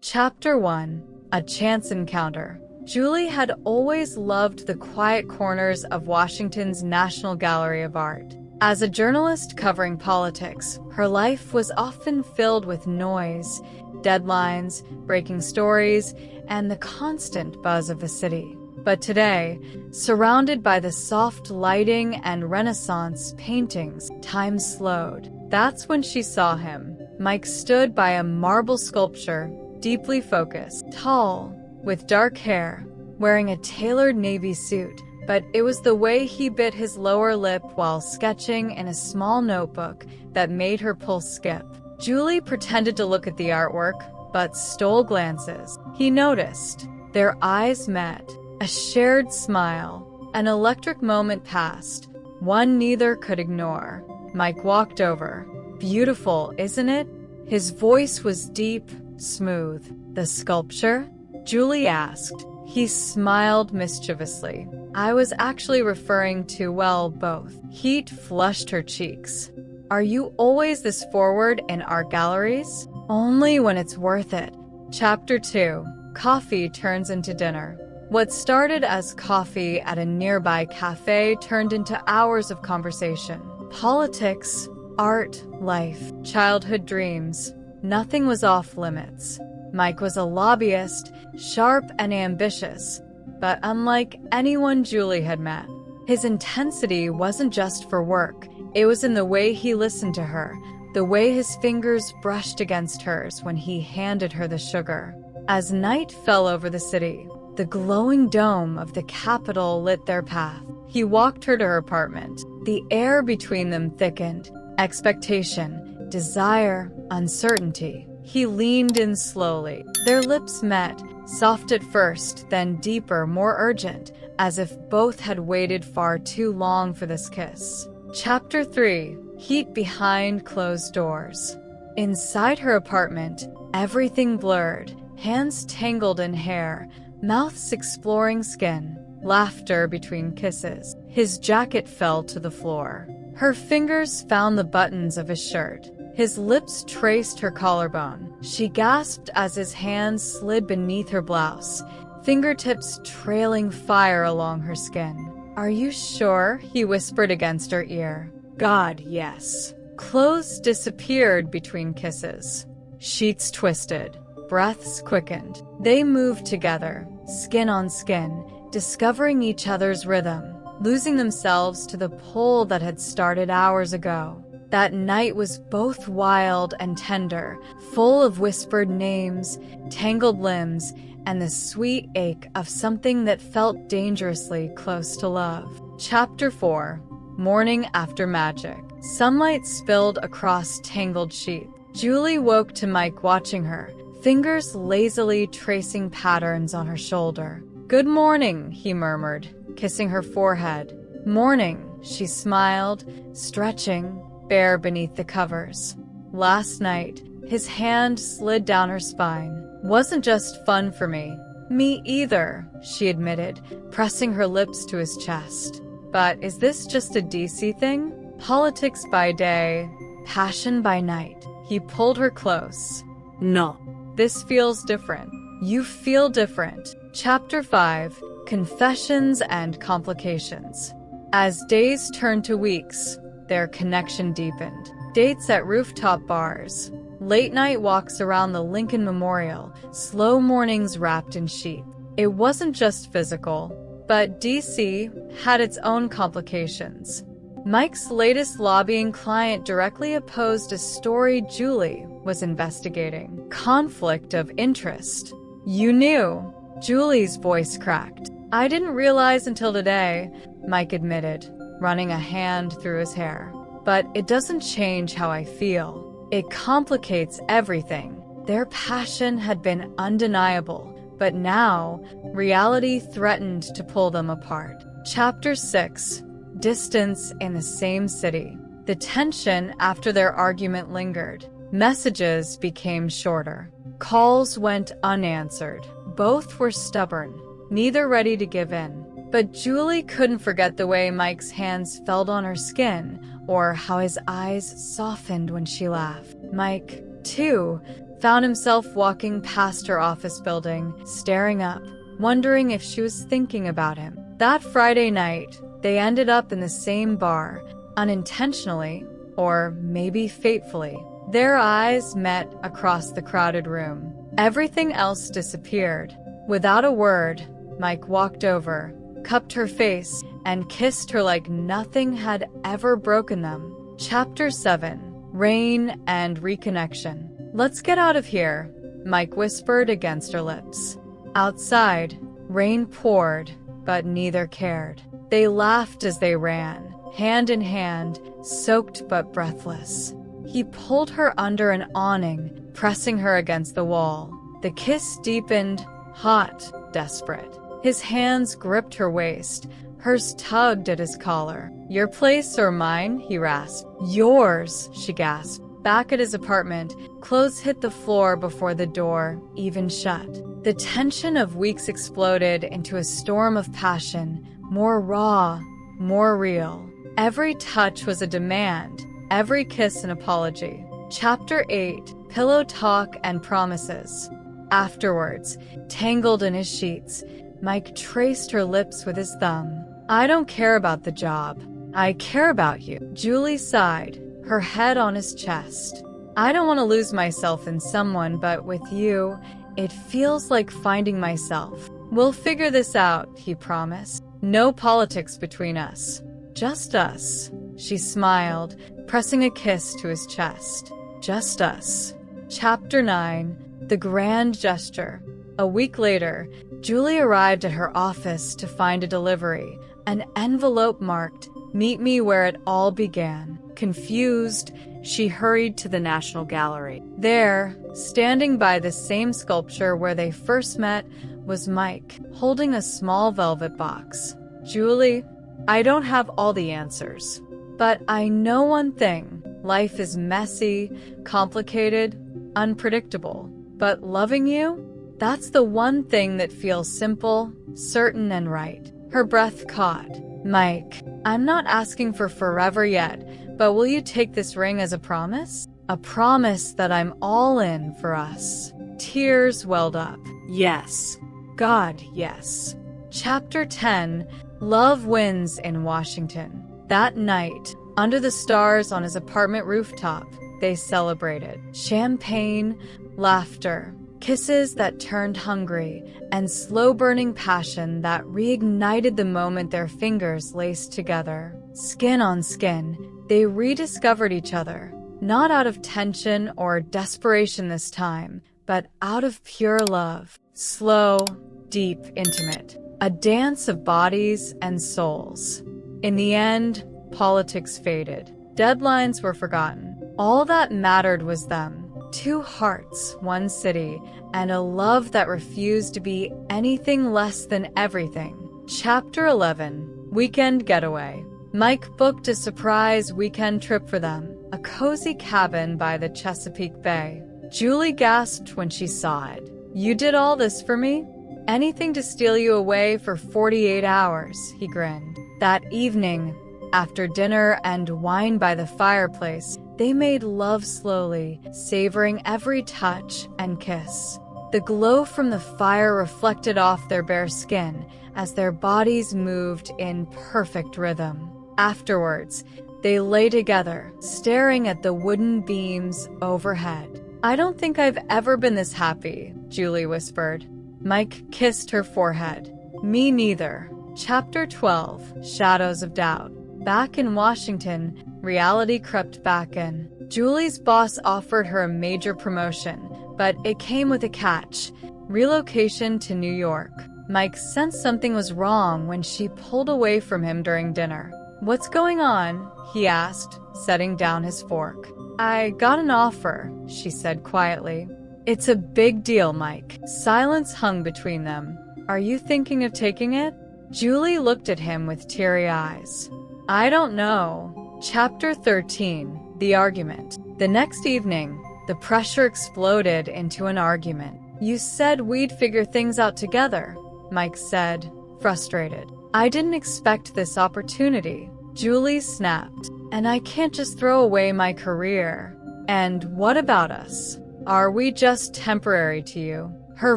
Chapter 1. A Chance Encounter. Julie had always loved the quiet corners of Washington's National Gallery of Art. As a journalist covering politics, her life was often filled with noise, deadlines, breaking stories, and the constant buzz of the city. But today, surrounded by the soft lighting and Renaissance paintings, time slowed. That's when she saw him. Mike stood by a marble sculpture, deeply focused, tall, with dark hair, wearing a tailored navy suit, but it was the way he bit his lower lip while sketching in a small notebook that made her pulse skip. Julie pretended to look at the artwork, but stole glances. He noticed. Their eyes met. A shared smile. An electric moment passed, one neither could ignore. Mike walked over. "Beautiful, isn't it?" His voice was deep, smooth. "The sculpture?" Julie asked. He smiled mischievously. "I was actually referring to, well, both." Heat flushed her cheeks. "Are you always this forward in art galleries?" "Only when it's worth it." Chapter 2. Coffee turns into dinner. What started as coffee at a nearby cafe turned into hours of conversation. Politics, art, life, childhood dreams. Nothing was off limits. Mike was a lobbyist, sharp and ambitious, but unlike anyone Julie had met. His intensity wasn't just for work. It was in the way he listened to her, the way his fingers brushed against hers when he handed her the sugar. As night fell over the city, the glowing dome of the Capitol lit their path. He walked her to her apartment. The air between them thickened. Expectation, desire, uncertainty. He leaned in slowly. Their lips met, soft at first, then deeper, more urgent, as if both had waited far too long for this kiss. Chapter 3. Heat behind closed doors. Inside her apartment, everything blurred, hands tangled in hair, mouths exploring skin, laughter between kisses. His jacket fell to the floor. Her fingers found the buttons of his shirt. His lips traced her collarbone. She gasped as his hands slid beneath her blouse, fingertips trailing fire along her skin. "Are you sure?" he whispered against her ear. "God, yes." Clothes disappeared between kisses. Sheets twisted. Breaths quickened. They moved together, skin on skin, discovering each other's rhythm, losing themselves to the pull that had started hours ago. That night was both wild and tender, full of whispered names, tangled limbs, and the sweet ache of something that felt dangerously close to love. Chapter 4. Morning after magic. Sunlight spilled across tangled sheets. Julie woke to Mike watching her, fingers lazily tracing patterns on her shoulder. "Good morning," he murmured, kissing her forehead. "Morning," she smiled, stretching, bare beneath the covers. Last night, his hand slid down her spine. "Wasn't just fun for me." "Me either," she admitted, pressing her lips to his chest. "But is this just a DC thing? Politics by day, passion by night." He pulled her close. "No. This feels different. You feel different." Chapter 5. Confessions and Complications. As days turned to weeks, their connection deepened. Dates at rooftop bars, late-night walks around the Lincoln Memorial, slow mornings wrapped in sheets. It wasn't just physical, but DC had its own complications. Mike's latest lobbying client directly opposed a story Julie was investigating. Conflict of interest. "You knew." Julie's voice cracked. "I didn't realize until today," Mike admitted, running a hand through his hair. "But it doesn't change how I feel. It complicates everything." Their passion had been undeniable, but now reality threatened to pull them apart. Chapter 6. Distance in the same city. The tension after their argument lingered. Messages became shorter. Calls went unanswered. Both were stubborn, neither ready to give in. But Julie couldn't forget the way Mike's hands felt on her skin, or how his eyes softened when she laughed. Mike, too, found himself walking past her office building, staring up, wondering if she was thinking about him. That Friday night, they ended up in the same bar, unintentionally, or maybe fatefully. Their eyes met across the crowded room. Everything else disappeared. Without a word, Mike walked over, cupped her face, and kissed her like nothing had ever broken them. Chapter 7. Rain and Reconnection. "Let's get out of here," Mike whispered against her lips. Outside, rain poured, but neither cared. They laughed as they ran, hand in hand, soaked but breathless. He pulled her under an awning, pressing her against the wall. The kiss deepened, hot, desperate. His hands gripped her waist. Hers tugged at his collar. "Your place or mine?" he rasped. "Yours," she gasped. Back at his apartment, clothes hit the floor before the door, even shut. The tension of weeks exploded into a storm of passion, more raw, more real. Every touch was a demand, every kiss an apology. Chapter 8. Pillow Talk and Promises. Afterwards, tangled in his sheets, Mike traced her lips with his thumb. "I don't care about the job. I care about you." Julie sighed, her head on his chest. "I don't want to lose myself in someone, but with you, it feels like finding myself." "We'll figure this out," he promised. "No politics between us. Just us." She smiled, pressing a kiss to his chest. "Just us." Chapter 9. The Grand Gesture. A week later, Julie arrived at her office to find a delivery, an envelope marked, "Meet me where it all began." Confused, she hurried to the National Gallery. There, standing by the same sculpture where they first met, was Mike, holding a small velvet box. "Julie, I don't have all the answers, but I know one thing. Life is messy, complicated, unpredictable. But loving you? That's the one thing that feels simple, certain, and right." Her breath caught. "Mike, I'm not asking for forever yet, but will you take this ring as a promise? A promise that I'm all in for us." Tears welled up. Yes. God, yes. Chapter 10. Love Wins in Washington. That night, under the stars on his apartment rooftop, they celebrated. Champagne, laughter, kisses that turned hungry, and slow-burning passion that reignited the moment their fingers laced together. Skin on skin, they rediscovered each other, not out of tension or desperation this time, but out of pure love. Slow, deep, intimate. A dance of bodies and souls. In the end, politics faded. Deadlines were forgotten. All that mattered was them. Two hearts, one city, and a love that refused to be anything less than everything. Chapter 11. Weekend Getaway. Mike booked a surprise weekend trip for them, a cozy cabin by the Chesapeake Bay. Julie gasped when she saw it. "You did all this for me?" "Anything to steal you away for 48 hours, he grinned. That evening, after dinner and wine by the fireplace, they made love slowly, savoring every touch and kiss. The glow from the fire reflected off their bare skin as their bodies moved in perfect rhythm. Afterwards, they lay together, staring at the wooden beams overhead. "I don't think I've ever been this happy," Julie whispered. Mike kissed her forehead. "Me neither." Chapter 12. Shadows of Doubt. Back in Washington, reality crept back in. Julie's boss offered her a major promotion, but it came with a catch: relocation to New York. Mike sensed something was wrong when she pulled away from him during dinner. "What's going on?" he asked, setting down his fork. "I got an offer," she said quietly. "It's a big deal, Mike." Silence hung between them. "Are you thinking of taking it?" Julie looked at him with teary eyes. "I don't know." Chapter 13. The Argument. The next evening, the pressure exploded into an argument. "You said we'd figure things out together," Mike said, frustrated. "I didn't expect this opportunity." Julie snapped. "And I can't just throw away my career." "And what about us?" Are we just temporary to you? Her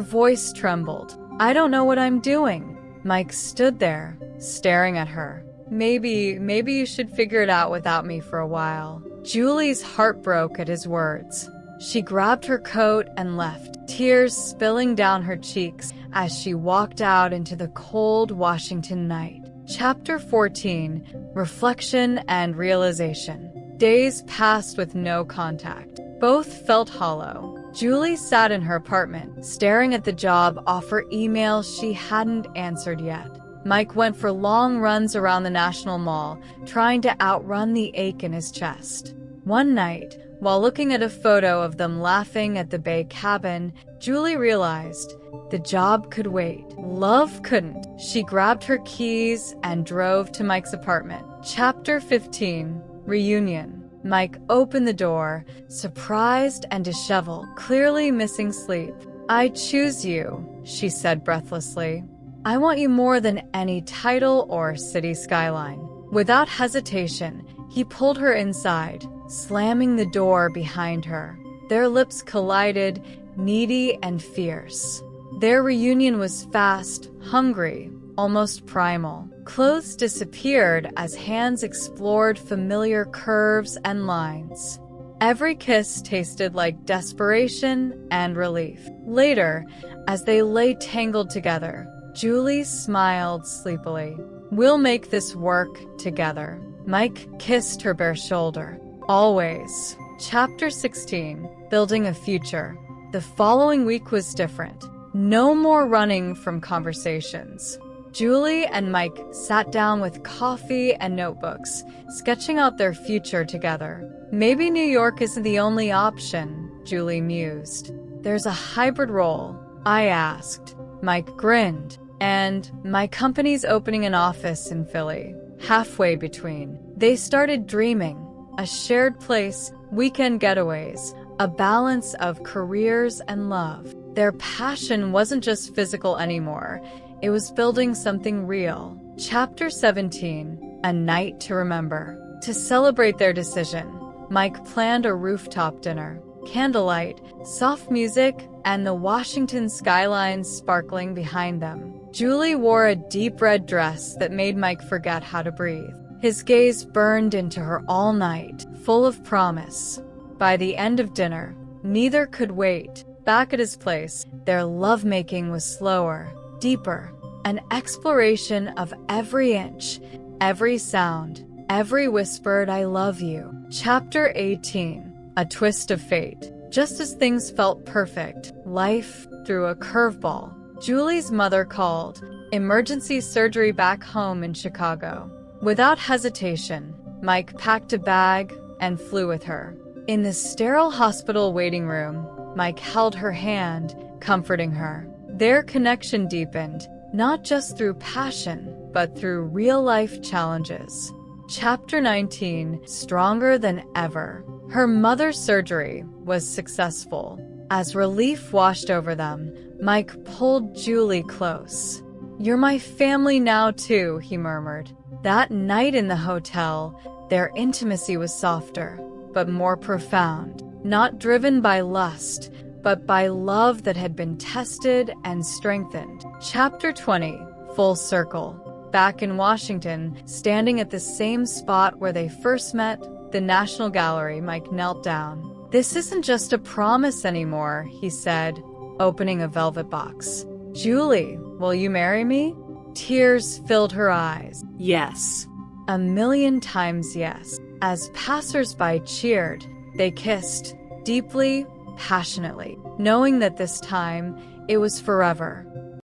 voice trembled. I don't know what I'm doing. Mike stood there, staring at her. Maybe you should figure it out without me for a while. Julie's heart broke at his words. She grabbed her coat and left, tears spilling down her cheeks as she walked out into the cold Washington night. Chapter 14, Reflection and Realization. Days passed with no contact. Both felt hollow. Julie sat in her apartment, staring at the job offer email she hadn't answered yet. Mike went for long runs around the National Mall, trying to outrun the ache in his chest. One night, while looking at a photo of them laughing at the Bay Cabin, Julie realized the job could wait. Love couldn't. She grabbed her keys and drove to Mike's apartment. Chapter 15, Reunion. Mike opened the door, surprised and disheveled, clearly missing sleep. I choose you, she said breathlessly. I want you more than any title or city skyline. Without hesitation, he pulled her inside, slamming the door behind her. Their lips collided, needy and fierce. Their reunion was fast, hungry, almost primal. Clothes disappeared as hands explored familiar curves and lines. Every kiss tasted like desperation and relief. Later, as they lay tangled together, Julie smiled sleepily. We'll make this work together. Mike kissed her bare shoulder. Always. Chapter 16, Building a Future. The following week was different. No more running from conversations. Julie and Mike sat down with coffee and notebooks, sketching out their future together. Maybe New York isn't the only option, Julie mused. There's a hybrid role, I asked. Mike grinned. And my company's opening an office in Philly, halfway between. They started dreaming. A shared place, weekend getaways, a balance of careers and love. Their passion wasn't just physical anymore. It was building something real. Chapter 17, A Night to Remember. To celebrate their decision, Mike planned a rooftop dinner. Candlelight, soft music, and the Washington skyline sparkling behind them. Julie wore a deep red dress that made Mike forget how to breathe. His gaze burned into her all night, full of promise. By the end of dinner, neither could wait. Back at his place, their lovemaking was slower, deeper, an exploration of every inch, every sound, every whispered I love you. Chapter 18, A Twist of Fate. Just as things felt perfect, life threw a curveball. Julie's mother called. Emergency surgery back home in Chicago. Without hesitation, Mike packed a bag and flew with her. In the sterile hospital waiting room, Mike held her hand, comforting her. Their connection deepened, not just through passion, but through real-life challenges. Chapter 19, Stronger Than Ever. Her mother's surgery was successful. As relief washed over them, Mike pulled Julie close. You're my family now too, he murmured. That night in the hotel, their intimacy was softer, but more profound. Not driven by lust, but by love that had been tested and strengthened. Chapter 20, Full Circle. Back in Washington, standing at the same spot where they first met, the National Gallery, Mike knelt down. This isn't just a promise anymore, he said, opening a velvet box. Julie, will you marry me? Tears filled her eyes. Yes. 1,000,000 times yes. As passers-by cheered, they kissed, deeply, passionately, knowing that this time, it was forever.